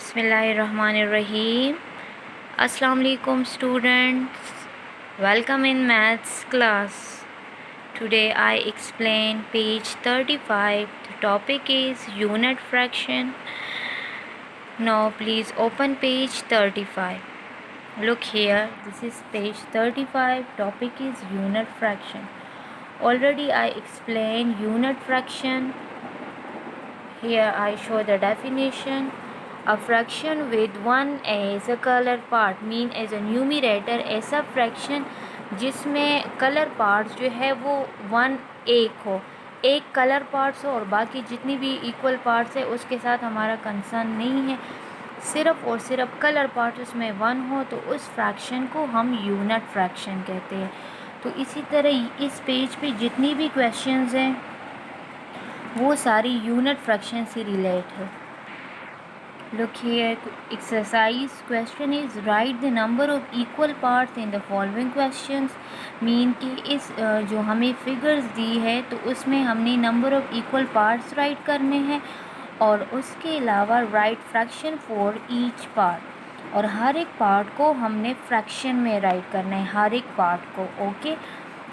Bismillahirrahmanirrahim. Assalamu alaikum students. Welcome in maths class. Today I explain page 35. The topic is unit fraction. Now please open page 35. Look here. This is page 35. Topic is unit fraction. Already I explained unit fraction. Here I show the definition. A fraction with one as a color part mean as a numerator ऐसा fraction जिसमें color parts जो है वो one एक हो, एक colour parts हो और बाकी जितनी भी इक्वल पार्ट्स है उसके साथ हमारा कंसर्न नहीं है, सिर्फ और सिर्फ कलर पार्ट उसमें वन हो तो उस फ्रैक्शन को हम यूनिट फ्रैक्शन कहते हैं। तो इसी तरह इस पेज पे जितनी भी क्वेश्चंस हैं वो सारी यूनिट फ्रैक्शन से रिलेट है। Look here, exercise question is write the number of equal parts in the following questions. Mean कि इस जो हमें फिगर्स दी है तो उसमें हमने number of equal parts right करने हैं और उसके अलावा right fraction for each part, और हर एक पार्ट को हमने फ्रैक्शन में राइट करना है, हर एक पार्ट को। ओके,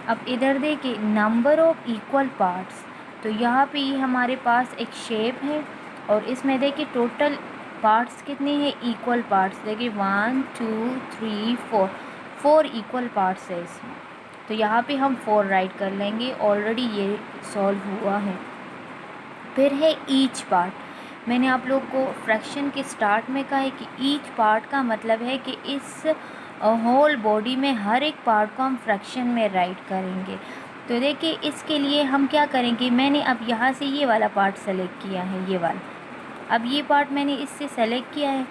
अब इधर देखिए नंबर ऑफ इक्वल पार्ट्स, तो यहाँ पे ये हमारे पास एक शेप है और इसमें देखिए टोटल पार्ट्स कितने हैं, इक्वल पार्ट्स देखिए 1 2 3 4, 4 इक्वल पार्ट्स है इसमें, तो यहाँ पे हम 4 राइट कर लेंगे, ऑलरेडी ये सॉल्व हुआ है। फिर है ईच पार्ट, मैंने आप लोग को फ्रैक्शन के स्टार्ट में कहा है कि ईच पार्ट का मतलब है कि इस होल बॉडी में हर एक पार्ट को हम फ्रैक्शन में राइट करेंगे। तो देखिए इसके लिए हम क्या करेंगे, मैंने अब यहाँ से ये वाला पार्ट सेलेक्ट किया है, ये वाला, अब ये पार्ट मैंने इससे सेलेक्ट किया है,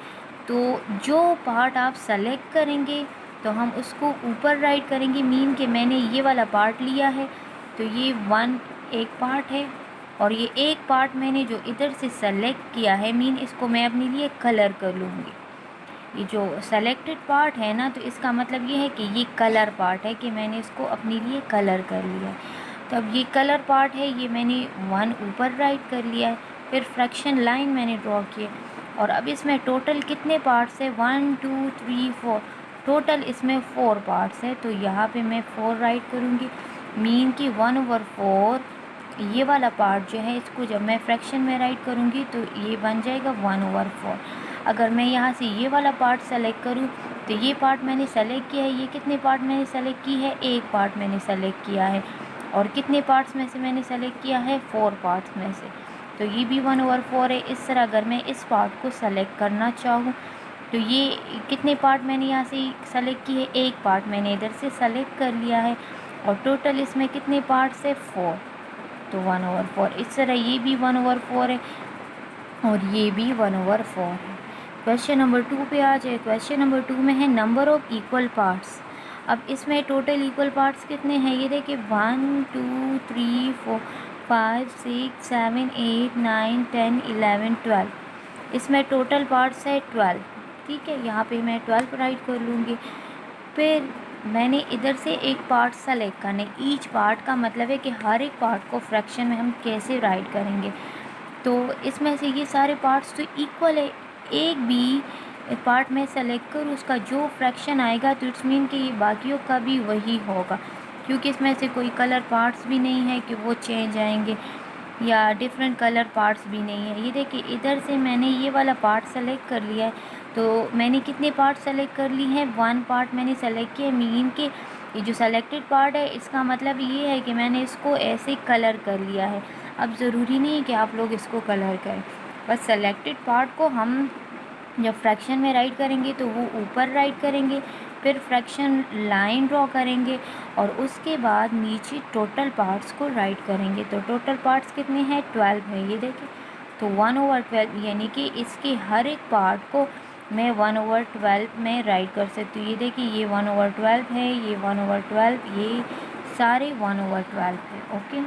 तो जो पार्ट आप सेलेक्ट करेंगे तो हम उसको ऊपर राइट करेंगे। मीन कि मैंने ये वाला पार्ट लिया है तो ये वन एक पार्ट है और ये एक पार्ट मैंने जो इधर से सेलेक्ट किया है, मीन इसको मैं अपने लिए कलर कर लूँगी। ये जो सेलेक्टेड पार्ट है ना, तो इसका मतलब ये है कि ये कलर पार्ट है कि मैंने इसको अपने लिए कलर कर लिया है। तो अब ये कलर पार्ट है, ये मैंने वन ऊपर राइट कर लिया है, फिर फ्रैक्शन लाइन मैंने ड्रॉ किए और अब इसमें टोटल कितने पार्ट्स है, 1 2 3 4, टोटल इसमें 4 पार्ट्स है, तो यहाँ पे मैं 4 राइट करूँगी। मीन कि 1/4 ये वाला पार्ट जो है इसको जब मैं फ्रैक्शन में राइट करूँगी तो ये बन जाएगा 1/4। अगर मैं यहाँ से ये वाला पार्ट सेलेक्ट करूँ तो ये पार्ट मैंने सेलेक्ट किया है, ये कितने पार्ट मैंने सेलेक्ट की है, एक पार्ट मैंने सेलेक्ट किया है, और कितने पार्ट्स में से मैंने सेलेक्ट किया है, 4 पार्ट्स में से, तो ये भी 1/4 है। इस तरह अगर मैं इस पार्ट को सेलेक्ट करना चाहूँ तो ये कितने पार्ट मैंने यहाँ से सेलेक्ट किए, एक पार्ट मैंने इधर से सेलेक्ट कर लिया है और टोटल इसमें कितने पार्ट्स है, 4, तो 1/4। इस तरह ये भी 1/4 है और ये भी 1/4 है। क्वेश्चन नंबर 2 पे आ जाए। क्वेश्चन नंबर 2 में है नंबर ऑफ इक्वल पार्ट्स। अब इसमें टोटल इक्वल पार्ट्स कितने हैं, ये देखिए 1 2 3 4 5 6 7 8 9 10 11 12, इसमें टोटल पार्ट्स है 12। ठीक है, यहाँ पे मैं 12 राइट कर लूँगी। फिर मैंने इधर से एक पार्ट सेलेक्ट करने, ईच पार्ट का मतलब है कि हर एक पार्ट को फ्रैक्शन में हम कैसे राइट करेंगे, तो इसमें से ये सारे पार्ट्स तो इक्वल है, एक भी पार्ट में सेलेक्ट करूँ उसका जो फ्रैक्शन आएगा तो इट्स मीन कि ये बाकियों का भी वही होगा, क्योंकि इसमें से कोई कलर पार्ट्स भी नहीं है कि वो चेंज आएंगे या डिफरेंट कलर पार्ट्स भी नहीं है। ये देखिए इधर से मैंने ये वाला पार्ट सेलेक्ट कर लिया है, तो मैंने कितने पार्ट सेलेक्ट कर ली हैं, 1 पार्ट मैंने सेलेक्ट किया। मीन के ये जो सेलेक्टेड पार्ट है इसका मतलब ये है कि मैंने इसको ऐसे कलर कर लिया है। अब ज़रूरी नहीं है कि आप लोग इसको कलर करें, बस सेलेक्टेड पार्ट को हम जब फ्रैक्शन में राइट करेंगे तो वो ऊपर राइट करेंगे, फिर फ्रैक्शन लाइन ड्रॉ करेंगे और उसके बाद नीचे टोटल पार्ट्स को राइट करेंगे। तो टोटल पार्ट्स कितने हैं, 12 है, ये देखिए, तो 1/12 यानी कि इसके हर एक पार्ट को मैं 1/12 में राइट कर सकती हूँ। ये देखिए ये 1/12 है, ये 1/12, ये सारे 1/12 है। ओके,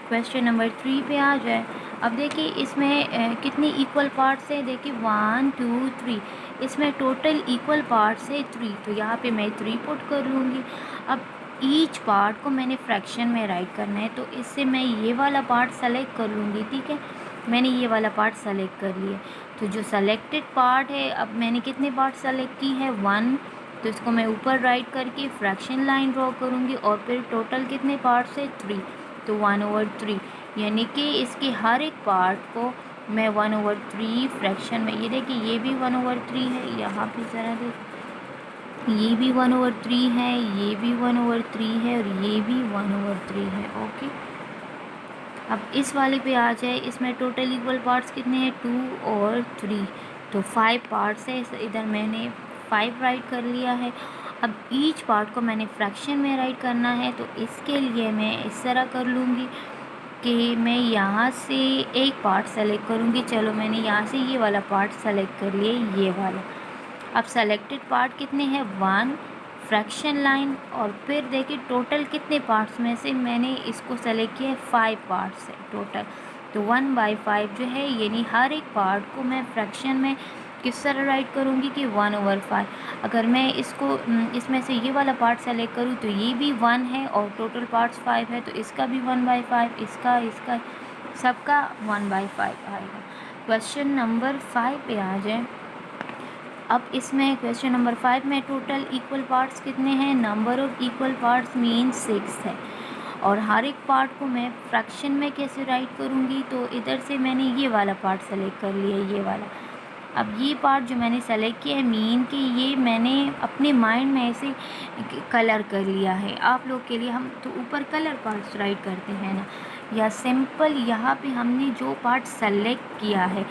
क्वेश्चन नंबर 3 पे आ जाए। अब देखिए इसमें कितनी इक्वल पार्ट्स है, देखिए 1 2 3, इसमें टोटल इक्वल पार्ट्स है 3, तो यहाँ पे मैं 3 पुट कर लूँगी। अब ईच पार्ट को मैंने फ्रैक्शन में राइट करना है, तो इससे मैं ये वाला पार्ट सेलेक्ट कर लूँगी। ठीक है, मैंने ये वाला पार्ट सेलेक्ट कर लिया, तो जो सेलेक्टेड पार्ट है, अब मैंने कितने पार्ट सेलेक्ट की है 1, तो इसको मैं ऊपर राइट करके फ्रैक्शन लाइन ड्रॉ करूँगी और फिर टोटल कितने पार्ट्स है 3, तो 1/3, यानी कि इसके हर एक पार्ट को मैं 1/3 फ्रैक्शन में, ये देखिए ये भी 1/3 है, यहाँ पे ज़रा देख, ये भी 1/3 है, ये भी 1/3 है और ये भी 1/3 है। ओके, अब इस वाले पे आ जाए, इसमें टोटल इक्वल पार्ट्स कितने हैं 2 और 3, तो 5 पार्ट्स है, इधर मैंने 5 राइट कर लिया है। अब ईच पार्ट को मैंने फ्रैक्शन में राइट करना है, तो इसके लिए मैं इस तरह कर लूँगी कि मैं यहाँ से एक पार्ट सेलेक्ट करूँगी। चलो मैंने यहाँ से ये वाला पार्ट सेलेक्ट कर लिया, ये वाला। अब सेलेक्टेड पार्ट कितने हैं 1, फ्रैक्शन लाइन, और फिर देखिए टोटल कितने पार्ट्स में से मैंने इसको सेलेक्ट किया है 5 पार्ट्स है टोटल, तो 1/5 जो है, यानी हर एक पार्ट को मैं फ्रैक्शन में किस तरह राइट करूँगी कि 1/5। अगर मैं इसको इसमें से ये वाला पार्ट सेलेक्ट करूँ तो ये भी 1 है और टोटल पार्ट्स 5 है, तो इसका भी 1/5, इसका सबका 1/5 आएगा। क्वेश्चन नंबर 5 पे आ जाए। अब इसमें क्वेश्चन नंबर 5 में टोटल इक्वल पार्ट्स कितने हैं, number of equal parts mean 6 है, और हर एक पार्ट को मैं फ्रैक्शन में कैसे राइट करूँगी, तो इधर से मैंने ये वाला पार्ट सेलेक्ट कर लिया है, ये वाला। अब ये पार्ट जो मैंने सेलेक्ट किया है मीन कि ये मैंने अपने माइंड में ऐसे कलर कर लिया है। आप लोग के लिए हम तो ऊपर कलर पार्ट्स राइट करते हैं ना, या सिंपल यहाँ पे हमने जो पार्ट सेलेक्ट किया है,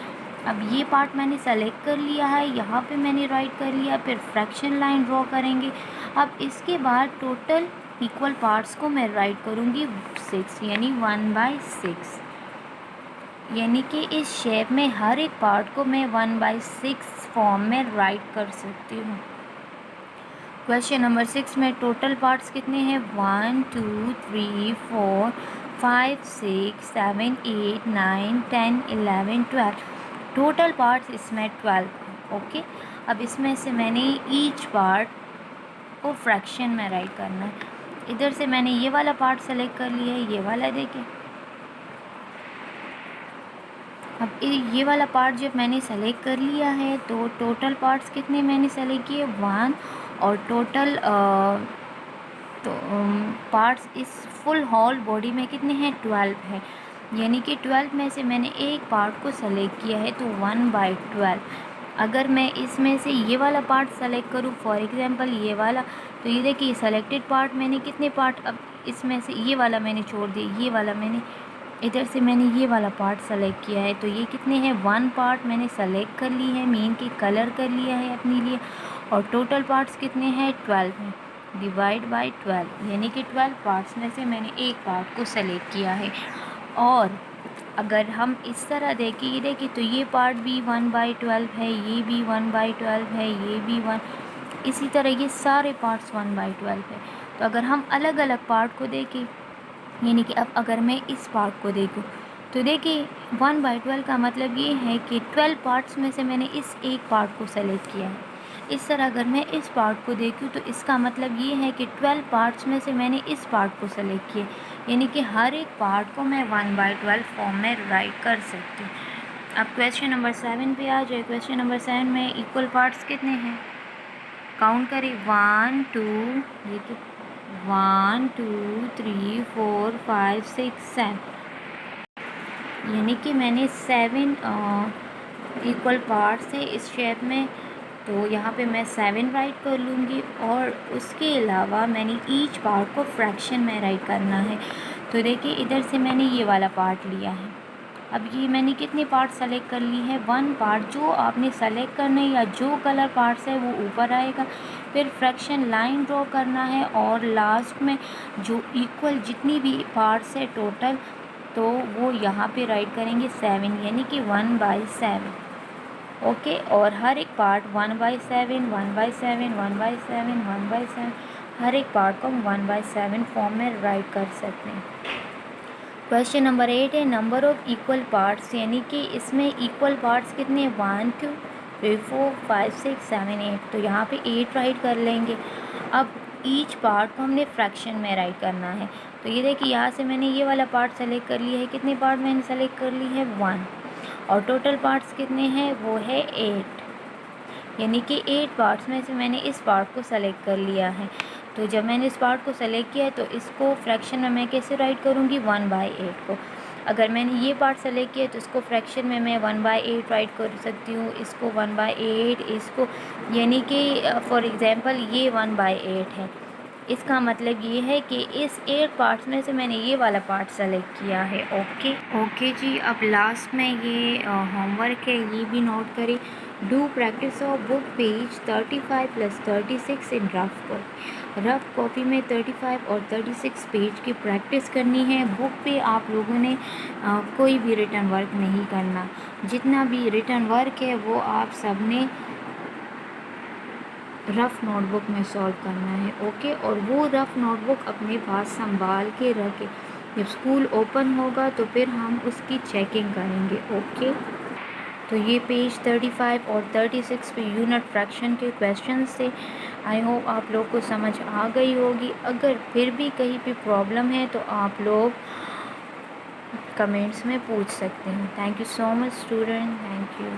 अब ये पार्ट मैंने सेलेक्ट कर लिया है, यहाँ पे मैंने राइट कर लिया, फिर फ्रैक्शन लाइन ड्रॉ करेंगे। अब इसके बाद टोटल इक्वल पार्ट्स को मैं राइट करूँगी 6, यानी 1/6, यानी कि इस शेप में हर एक पार्ट को मैं 1/6 फॉर्म में राइट कर सकती हूँ। क्वेश्चन नंबर 6 में टोटल पार्ट्स कितने हैं 1 2 3 4 5 6 7 8 9 10 11 12, टोटल पार्ट्स इसमें 12। ओके, अब इसमें से मैंने ईच पार्ट को फ्रैक्शन में राइट करना है। इधर से मैंने ये वाला पार्ट सेलेक्ट कर लिया है, ये वाला देखिए। अब ये वाला पार्ट जब मैंने सेलेक्ट कर लिया है, तो टोटल पार्ट्स कितने मैंने सेलेक्ट किए 1, और टोटल तो पार्ट्स इस फुल हॉल बॉडी में कितने हैं 12 है, यानी कि 12 में से मैंने एक पार्ट को सेलेक्ट किया है, तो 1/12। अगर मैं इसमें से ये वाला पार्ट सेलेक्ट करूँ, फॉर एग्जांपल ये वाला, तो ये देखिए सेलेक्टेड पार्ट मैंने कितने पार्ट, अब इसमें से ये वाला मैंने छोड़ दिया, ये वाला मैंने इधर से मैंने ये वाला पार्ट सेलेक्ट किया है, तो ये कितने हैं 1 पार्ट मैंने सेलेक्ट कर ली है, मीन की कलर कर लिया है अपने लिए, और टोटल पार्ट्स कितने हैं 12 हैं, डिवाइड बाय 12, यानी कि 12 पार्ट्स में से मैंने एक पार्ट को सेलेक्ट किया है। और अगर हम इस तरह देखें, ये देखिए, तो ये पार्ट भी 1/12 है, ये भी 1/12 है, ये भी 1, इसी तरह ये सारे पार्ट्स 1/12 है। तो अगर हम अलग अलग पार्ट को देखें, यानी कि अब अगर मैं इस पार्ट को देखूं, तो देखिए 1/12 का मतलब ये है कि 12 पार्ट्स में से मैंने इस एक पार्ट को सेलेक्ट किया है। इस तरह अगर मैं इस पार्ट को देखूं, तो इसका मतलब ये है कि 12 पार्ट्स में से मैंने इस पार्ट को सेलेक्ट किया, यानी कि हर एक पार्ट को मैं 1/12 फॉर्म में राइट कर सकती हूँ। अब क्वेश्चन नंबर 7 पे आ जाए। क्वेश्चन नंबर 7 में इक्वल पार्ट्स कितने हैं, काउंट करें 1 2, ये तो 1 2 3 4 5 6 7, यानी कि मैंने 7 इक्वल पार्ट्स है इस शेप में, तो यहाँ पे मैं 7 राइट कर लूँगी, और उसके अलावा मैंने ईच पार्ट को फ्रैक्शन में राइट करना है। तो देखिए इधर से मैंने ये वाला पार्ट लिया है, अब ये मैंने कितने पार्ट सेलेक्ट कर ली है 1 पार्ट, जो आपने सेलेक्ट करना है या जो कलर पार्ट्स है वो ऊपर आएगा, फिर फ्रैक्शन लाइन ड्रॉ करना है, और लास्ट में जो इक्वल जितनी भी पार्ट्स है टोटल, तो वो यहाँ पे राइट करेंगे 7, यानी कि 1/7। ओके, और हर एक पार्ट 1/7 1/7 1/7 1/7, हर एक पार्ट को हम 1/7 फॉर्म में राइट कर सकते हैं। क्वेश्चन नंबर 8 है नंबर ऑफ इक्वल पार्ट्स, यानी कि इसमें इक्वल पार्ट्स कितने 1 2 3 4 5 6 7 8, तो यहाँ पे 8 राइट कर लेंगे। अब ईच पार्ट को हमने फ्रैक्शन में राइट करना है, तो ये देखिए यहाँ से मैंने ये वाला पार्ट सेलेक्ट कर लिया है, कितने पार्ट मैंने सेलेक्ट कर ली है 1, और टोटल पार्ट्स कितने हैं, वो है 8, यानी कि 8 पार्ट्स में से मैंने इस पार्ट को सेलेक्ट कर लिया है। तो जब मैंने इस पार्ट को सेलेक्ट किया तो इसको फ्रैक्शन में मैं कैसे राइट करूँगी, 1/8 को। अगर मैंने ये पार्ट सेलेक्ट किया तो इसको फ्रैक्शन में मैं 1/8 राइट कर सकती हूँ, इसको 1/8, इसको, यानी कि फॉर एग्ज़ाम्पल ये 1/8 है। इसका मतलब ये है कि इस 8 पार्ट्स में से मैंने ये वाला पार्ट सेलेक्ट किया है। ओके जी, अब लास्ट में ये होमवर्क है, ये भी नोट करें। Do practice of book page 35 + 36 in rough copy. Rough copy में 35 और 36 पेज की प्रैक्टिस करनी है। बुक पे आप लोगों ने कोई भी रिटन वर्क नहीं करना। जितना भी रिटन वर्क है वो आप सब ने रफ़ नोटबुक में सॉल्व करना है। ओके, और वो रफ़ नोटबुक अपने पास संभाल के रखें। जब स्कूल ओपन होगा तो फिर हम उसकी चेकिंग करेंगे। ओके, तो ये पेज 35 और 36 पे यूनिट फ्रैक्शन के क्वेश्चंस थे। आई होप आप लोग को समझ आ गई होगी। अगर फिर भी कहीं पे प्रॉब्लम है तो आप लोग कमेंट्स में पूछ सकते हैं। Thank you so much student, thank you.